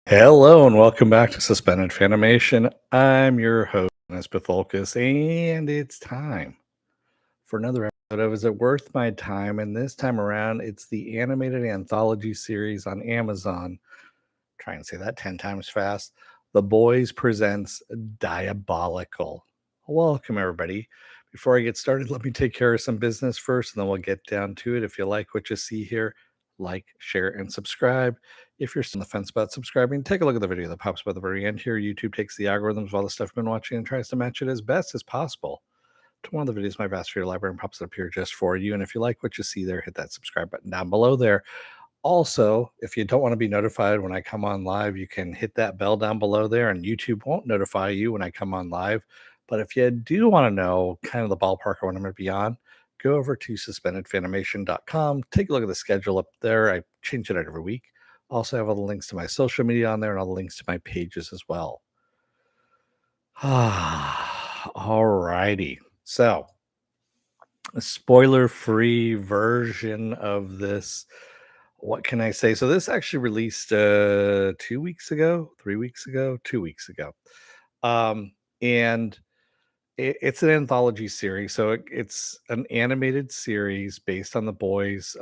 Hello and welcome back to Suspended Fanimation. I'm your host, Bithoulkas, and it's time for another episode of Is It Worth My Time? And this time around, it's the animated anthology series on Amazon. Try and say that 10 times fast. The Boys presents Diabolical. Welcome, everybody. Before I get started, let me take care of some business first, and then we'll get down to it. If you like what you see here, like, share, and subscribe. If you're still on the fence about subscribing, take a look at the video that pops up at the very end here. YouTube takes the algorithms of all the stuff you've been watching and tries to match it as best as possible to one of the videos in my vast video library and pops it up here just for you. And if you like what you see there, hit that subscribe button down below there. Also, if you don't want to be notified when I come on live, you can hit that bell down below there, and YouTube won't notify you when I come on live. But if you do want to know kind of the ballpark of when I'm going to be on, go over to suspendedfanimation.com. Take a look at the schedule up there. I change it out every week. Also, have all the links to my social media on there and all the links to my pages as well. All righty. So, a spoiler-free version of this. What can I say? So this actually released 2 weeks ago, 3 weeks ago, 2 weeks ago. And it's an anthology series. So it's an animated series based on the Boys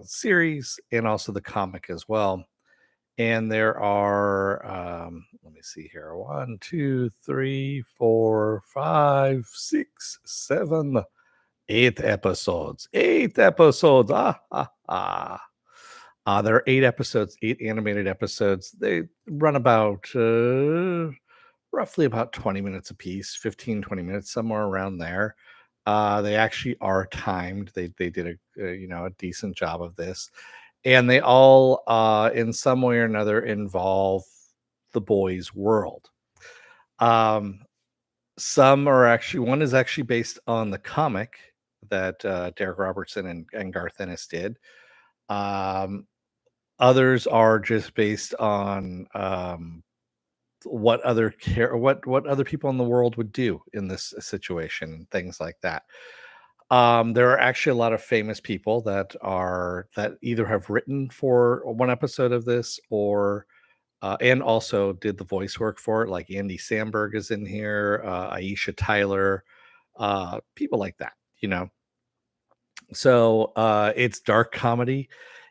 series and also the comic as well. And there are, let me see here, 1, 2, 3, 4, 5, 6, 7, 8 episodes. 8 episodes. There are 8 episodes, 8 animated episodes. They run about roughly about 20 minutes a piece, 15, 20 minutes, somewhere around there. They actually are timed. They did a decent job of this, and they all in some way or another involve the boys' world. Um, some are actually one is actually based on the comic that Derek Robertson and Garth Ennis did. Um, Others are just based on what other people in the world would do in this situation, things like that. There are actually a lot of famous people that either have written for one episode of this or and also did the voice work for it, like Andy Samberg is in here, Aisha Tyler, people like that, you know. So it's dark comedy.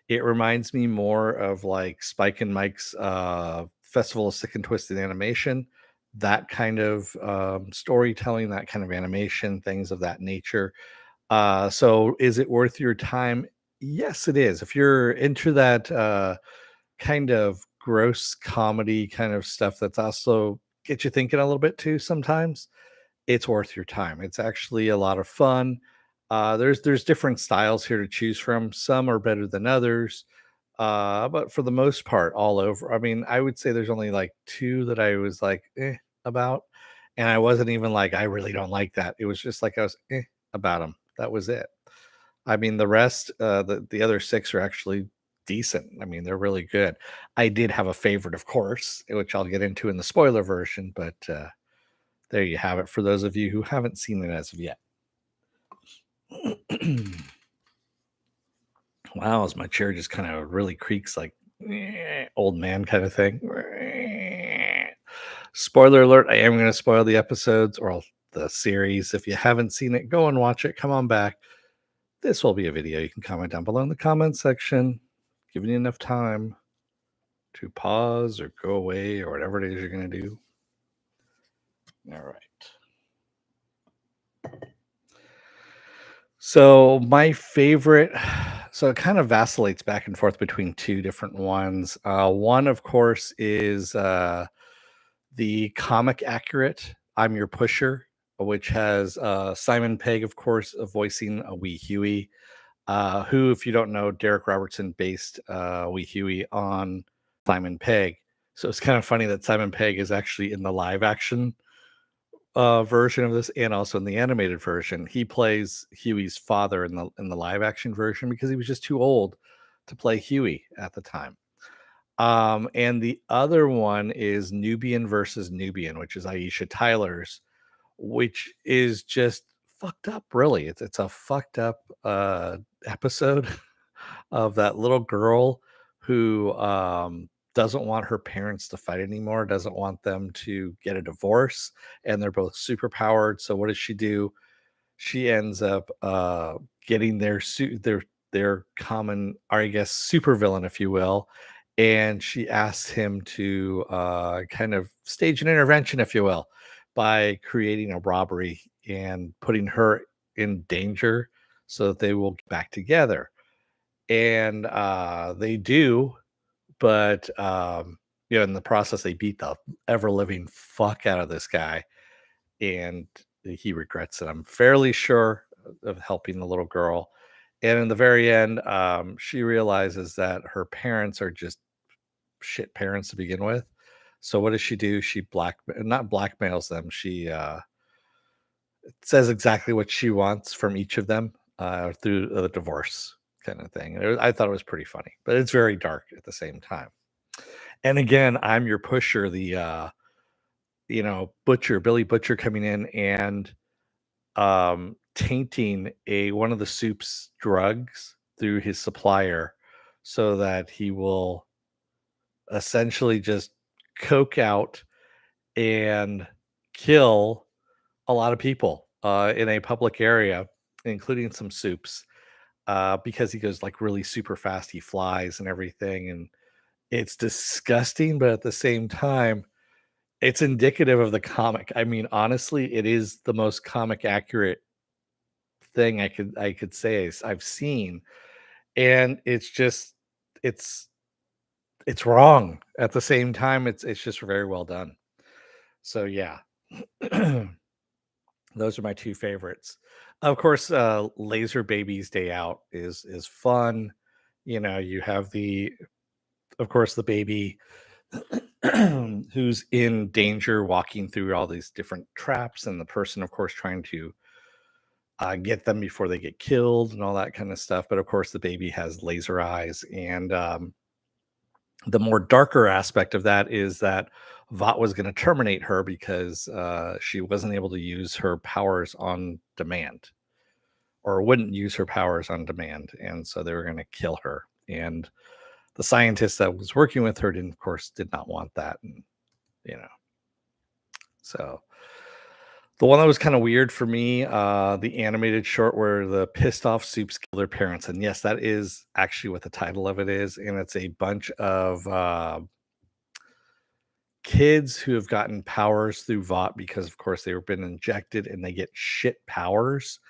It reminds me more of like Spike and Mike's Festival of Sick and Twisted Animation, that kind of storytelling, that kind of animation, things of that nature. So is it worth your time? Yes, it is. If you're into that kind of gross comedy kind of stuff that's also get you thinking a little bit too sometimes, it's worth your time. It's actually a lot of fun. There's different styles here to choose from. Some are better than others, but for the most part, all over. I mean, I would say there's only like two that I was like about, and I wasn't even like I really don't like that. It was just like I was about them. That was it. I mean, the rest, the other six are actually decent. I mean, they're really good. I did have a favorite, of course, which I'll get into in the spoiler version, but there you have it for those of you who haven't seen it as of yet. Wow, as my chair just kind of really creaks like old man kind of thing. Spoiler alert, I am going to spoil the episodes or the series. If you haven't seen it, go and watch it. Come on back. This will be a video. You can comment down below in the comment section, giving you enough time to pause or go away or whatever it is you're going to do. All right. So my favorite, so it kind of vacillates back and forth between two different ones. One, of course, is the comic accurate "I'm Your Pusher," which has Simon Pegg, of course, voicing a Wee Huey. Who, if you don't know, Derek Robertson based Wee Huey on Simon Pegg. So it's kind of funny that Simon Pegg is actually in the live action version of this and also in the animated version. He plays Huey's father in the live action version because he was just too old to play Huey at the time. And the other one is Nubian versus Nubian, which is Aisha Tyler's, which is just fucked up, really. It's a fucked up episode of that little girl who doesn't want her parents to fight anymore, doesn't want them to get a divorce, and they're both super powered. So what does she do? She ends up getting their common, or I guess, supervillain, if you will, and she asks him to kind of stage an intervention, if you will, by creating a robbery and putting her in danger so that they will get back together. And they do, but in the process, they beat the ever living fuck out of this guy, and he regrets it. I'm fairly sure of helping the little girl. And in the very end, she realizes that her parents are just shit parents to begin with. So what does she do? She not blackmails them. She says exactly what she wants from each of them through a divorce kind of thing. I thought it was pretty funny, but it's very dark at the same time. And again, I'm your pusher, the butcher, Billy Butcher, coming in and tainting a one of the soup's drugs through his supplier so that he will essentially just coke out and kill a lot of people in a public area, including some soups, because he goes like really super fast. He flies and everything, and it's disgusting, but at the same time, it's indicative of the comic. I mean, honestly, it is the most comic accurate thing I could say I've seen, and it's it's wrong at the same time. It's just very well done. So yeah, those are my two favorites. Of course, Laser Baby's Day Out is fun. You have the of course the baby who's in danger walking through all these different traps, and the person of course trying to get them before they get killed and all that kind of stuff. But of course, the baby has laser eyes. And the more darker aspect of that is that Vought was going to terminate her because she wasn't able to use her powers on demand, or wouldn't use her powers on demand. And so they were going to kill her. And the scientist that was working with her, of course, did not want that. And, you know, so the one that was kind of weird for me, the animated short where the pissed off soups kill their parents. And yes, that is actually what the title of it is. And it's a bunch of kids who have gotten powers through Vought because, of course, they've been injected and they get shit powers.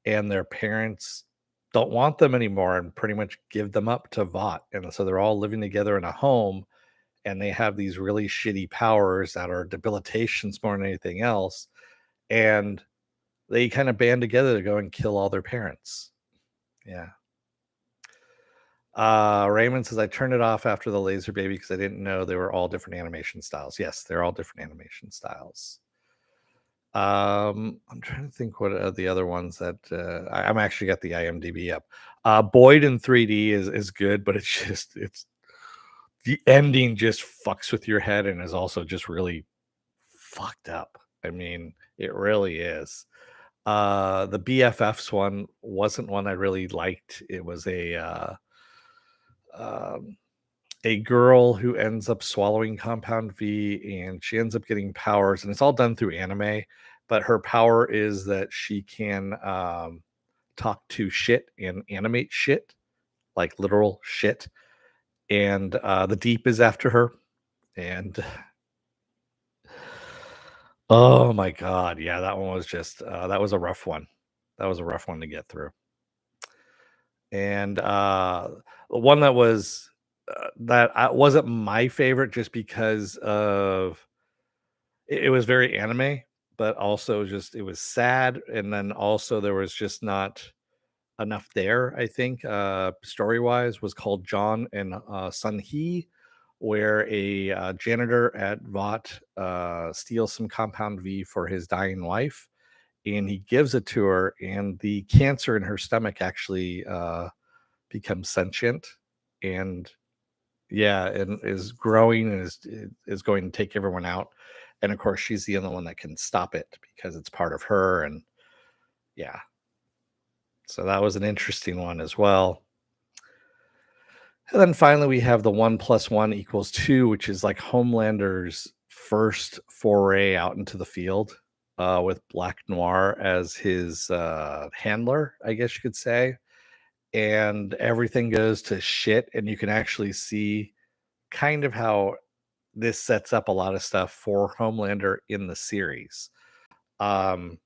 And their parents don't want them anymore and pretty much give them up to Vought. And so they're all living together in a home, and they have these really shitty powers that are debilitations more than anything else. And they kind of band together to go and kill all their parents. Yeah. Raymond says I turned it off after the laser baby because I didn't know they were all different animation styles. Yes, they're all different animation styles. I'm trying to think what are the other ones that I'm actually got the IMDb up. Boyd in 3D is good, but it's the ending just fucks with your head and is also just really fucked up. I mean, it really is. The BFFs one wasn't one I really liked. It was um, a girl who ends up swallowing Compound V, and she ends up getting powers, and it's all done through anime. But her power is that she can talk to shit and animate shit, like literal shit. And the Deep is after her, and oh my god, yeah, that one was just that was a rough one. That was a rough one to get through. And one that was wasn't my favorite just because of it was very anime, but also just it was sad, and then also there was just not enough there. I think story wise was called John and Sun He, where a janitor at Vought steals some Compound V for his dying wife, and he gives it to her, and the cancer in her stomach actually becomes sentient, and yeah, and is growing and is going to take everyone out. And of course, she's the only one that can stop it because it's part of her. And yeah, so that was an interesting one as well. And then finally, we have the 1+1 = 2, which is like Homelander's first foray out into the field, with Black Noir as his handler, I guess you could say. And everything goes to shit. And you can actually see kind of how this sets up a lot of stuff for Homelander in the series. Um,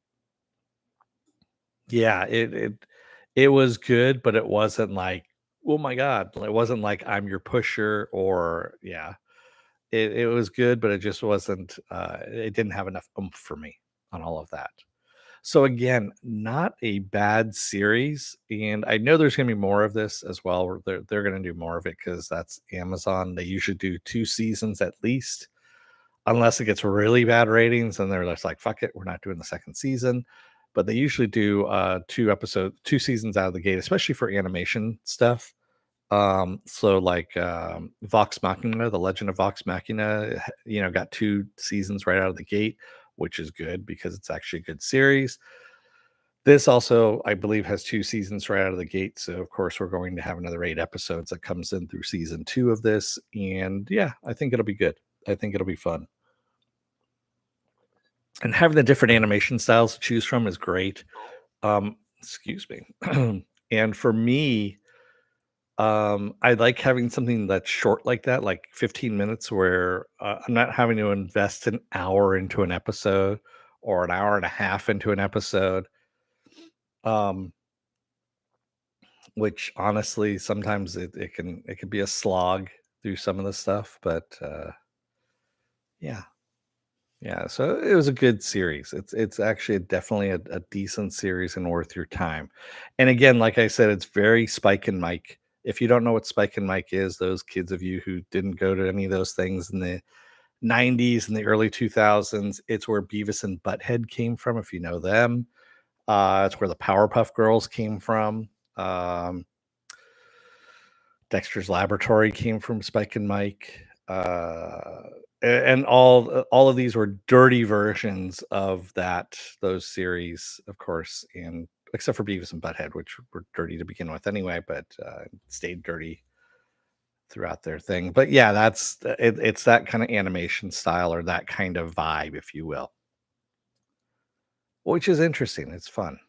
yeah, it was good, but it wasn't like, oh my god, it wasn't like I'm your pusher or yeah. It was good, but it just wasn't, it didn't have enough oomph for me on all of that. So again, not a bad series, and I know there's gonna be more of this as well, where they're gonna do more of it because that's Amazon. They usually do 2 seasons at least, unless it gets really bad ratings, and they're just like, "Fuck it, we're not doing the 2nd season." But they usually do, 2 seasons out of the gate, especially for animation stuff. So like Vox Machina, The Legend of Vox Machina, got 2 seasons right out of the gate, which is good because it's actually a good series. This also, I believe, has 2 seasons right out of the gate. So of course we're going to have another 8 episodes that comes in through season 2 of this. And yeah, I think it'll be good. I think it'll be fun. And having the different animation styles to choose from is great. Excuse me. And for me, I like having something that's short like that, like 15 minutes, where I'm not having to invest an hour into an episode or an hour and a half into an episode. Um, which honestly, sometimes it can be a slog through some of the stuff, but yeah, yeah. So it was a good series. It's actually definitely a decent series and worth your time. And again, like I said, it's very Spike and Mike. If you don't know what Spike and Mike is, those kids of you who didn't go to any of those things in the 90s and the early 2000s, it's where Beavis and Butthead came from, if you know them. It's where the Powerpuff Girls came from. Um, Dexter's Laboratory came from Spike and Mike. And all of these were dirty versions of those series, of course, and except for Beavis and Butthead, which were dirty to begin with anyway, but stayed dirty throughout their thing. But yeah, it's that kind of animation style or that kind of vibe, if you will, which is interesting. It's fun.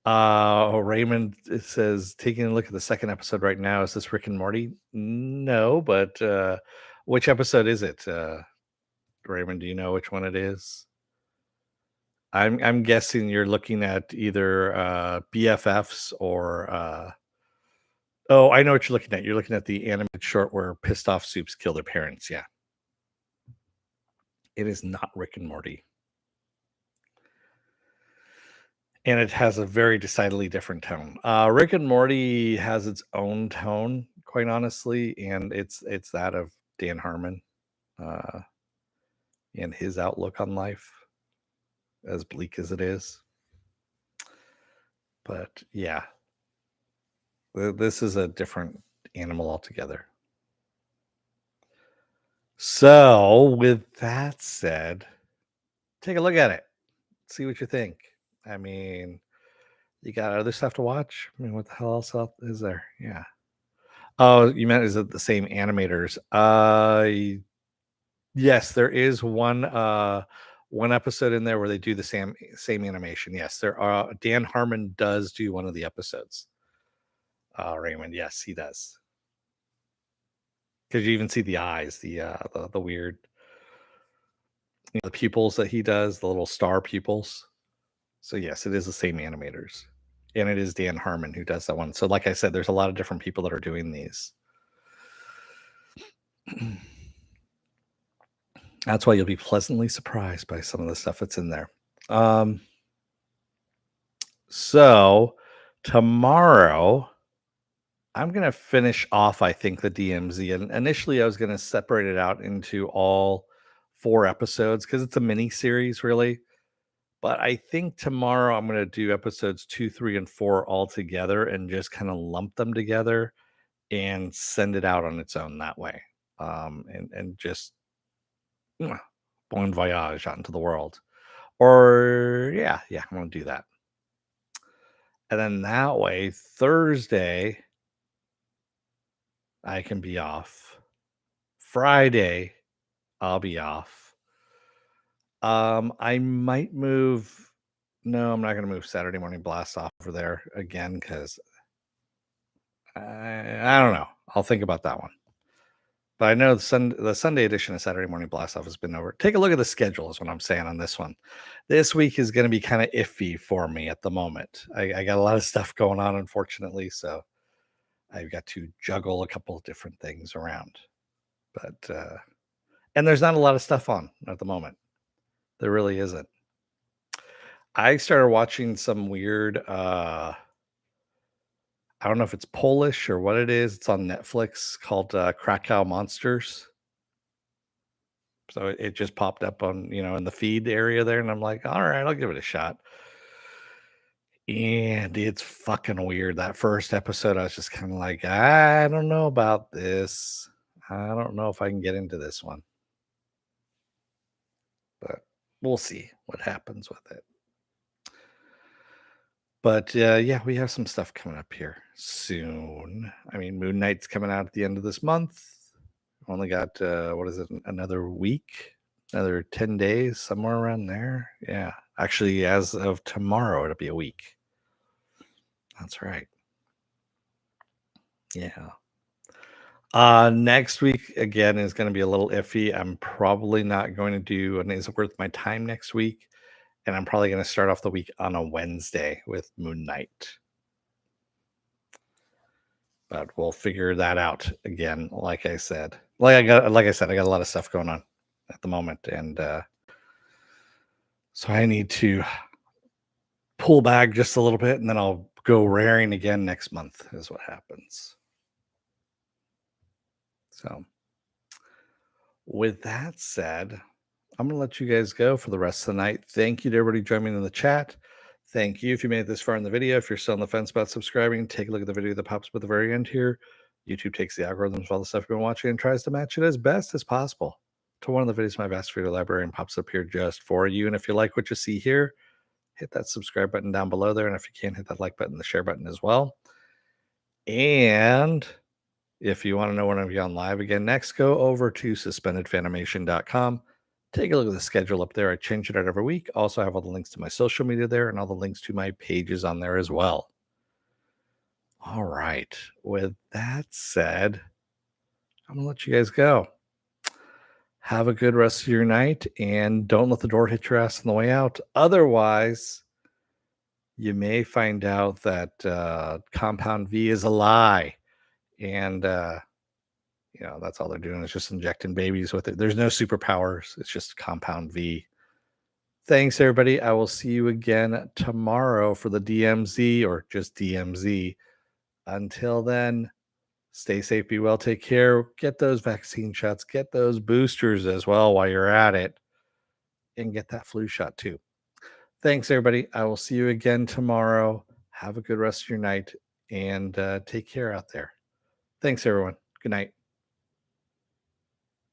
Raymond, it says, taking a look at the 2nd episode right now. Is this Rick and Morty? No, but which episode is it? Raymond, do you know which one it is? I'm guessing you're looking at either BFFs or oh, I know what you're looking at. You're looking at the animated short where pissed off Supes kill their parents. Yeah. It is not Rick and Morty. And it has a very decidedly different tone. Rick and Morty has its own tone, quite honestly, and it's that of Dan Harmon uh, and his outlook on life, as bleak as it is. But yeah, this is a different animal altogether. So, with that said, take a look at it, see what you think. I mean, you got other stuff to watch. I mean, what the hell else is there? Yeah. Oh, you meant is it the same animators? Yes, there is one episode in there where they do the same animation. Yes, there are. Dan Harmon does do one of the episodes. Raymond, yes, he does. Because you even see the eyes, the weird, the pupils that he does, the little star pupils. So yes, it is the same animators, and it is Dan Harmon who does that one. So like I said, there's a lot of different people that are doing these. That's why you'll be pleasantly surprised by some of the stuff that's in there. Um, so tomorrow I'm gonna finish off, I think, the DMZ. And initially I was gonna separate it out into all 4 episodes because it's a mini series, really. But I think tomorrow I'm gonna do episodes 2, 3, and 4 all together and just kind of lump them together and send it out on its own that way. And just bon voyage out into the world. Or yeah, I'm gonna do that. And then that way, Thursday. I can be off. Friday, I'll be off. I might move. No, I'm not going to move Saturday morning blast off over there again because I don't know. I'll think about that one. But I know the Sunday edition of Saturday Morning Blast Off has been over. Take a look at the schedule, is what I'm saying on this one. This week is going to be kind of iffy for me at the moment. I got a lot of stuff going on, unfortunately, so I've got to juggle a couple of different things around. But and there's not a lot of stuff on at the moment. There really isn't. I started watching some weird I don't know if it's Polish or what it is. It's on Netflix called Krakow Monsters. So it just popped up on, in the feed area there, and I'm like, all right, I'll give it a shot. And it's fucking weird. That first episode, I was just kind of like, I don't know about this. I don't know if I can get into this one. But we'll see what happens with it. But yeah, we have some stuff coming up here soon. I mean, Moon Knight's coming out at the end of this month. Only got what is it? Another week, another 10 days, somewhere around there. Yeah, actually, as of tomorrow, it'll be a week. That's right. Yeah. Next week again is going to be a little iffy. I'm probably not going to do an Is It Worth My Time next week, and I'm probably going to start off the week on a Wednesday with Moon Knight. But we'll figure that out again. Like I said, I got a lot of stuff going on at the moment, and so I need to pull back just a little bit, and then I'll go raring again next month. Is what happens. So, with that said, I'm going to let you guys go for the rest of the night. Thank you to everybody joining in the chat. Thank you if you made it this far in the video. If you're still on the fence about subscribing, take a look at the video that pops up at the very end here. YouTube takes the algorithms of all the stuff you've been watching and tries to match it as best as possible to one of the videos in my vast video library and pops up here just for you. And if you like what you see here, hit that subscribe button down below there. And if you can, hit that like button, the share button as well. And if you want to know when I'm going to be on live again next, go over to suspendedfanimation.com. Take a look at the schedule up there. I change it out every week. Also, I have all the links to my social media there and all the links to my pages on there as well. All right. With that said, I'm going to let you guys go. Have a good rest of your night and don't let the door hit your ass on the way out. Otherwise, you may find out that Compound V is a lie. And, that's all they're doing is just injecting babies with it. There's no superpowers. It's just Compound V. Thanks, everybody. I will see you again tomorrow for the DMZ or just DMZ. Until then, stay safe, be well, take care. Get those vaccine shots, get those boosters as well while you're at it, and get that flu shot too. Thanks, everybody. I will see you again tomorrow. Have a good rest of your night and take care out there. Thanks, everyone. Good night.